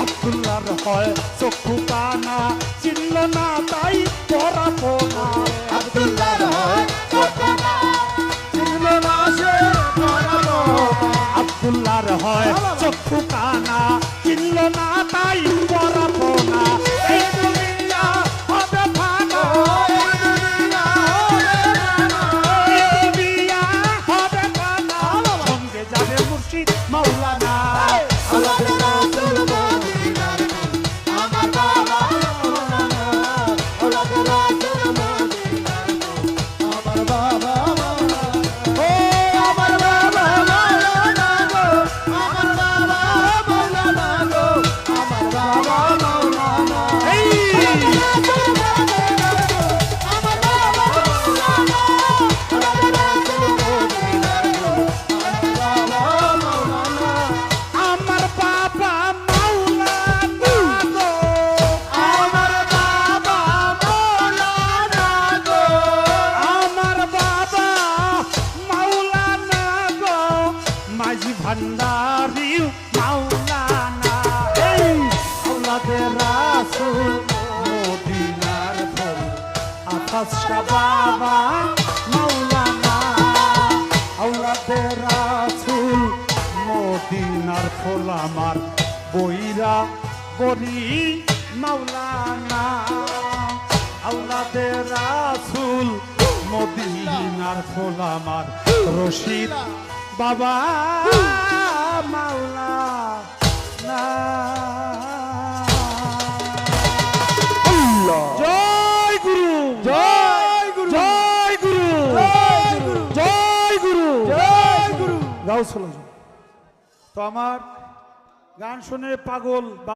আব্দুল্লাহর হয় চক্ষু কানা চিনল না তাই পরাবো না আব্দুল্লাহর হয় চক্ষু কানা চিনল না সে পরাবো আব্দুল্লাহর হয় চক্ষু কানা চিনল না তাই পরাবো না এই দুনিয়া হবে ফানা এই দুনিয়া হবে ফানা সঙ্গে যাবে মুর্শিদ মাওলানা আল্লাহর রাসূল মদিনার আমার বাবা মাওলানা আল্লাহর রাসূল মদিনার আমার বাবা মাওলানা ও আমার বাবা মাওলানা গো আমার বাবা মাওলানা গো আমার বাবা মাওলানা এই আমার বাবা মাওলানা আল্লাহর রাসূল মদিনার আমার বাবা মাওলানা আমার বাবা মাওলানা গো আমার বাবা মাওলানা গো আমার বাবা মাওলানা গো মাঝি ভান্ডারি মাওলানা এই আওলাদের রাসূল মদিনার ফুল আকাশ বাবা মাওলানা আওলাদের রাসূল মদিনার ফুল আমার বইরা বলি মাওলানা আওলাদের রাসূল মদিনার ফুল আমার রশিদ বাবা মাওলানা জয় গুরু জয় গুরু জয় গুরু জয় গুরু জয় গুরু জয় গুরু গাও তো আমার গান শুনে পাগল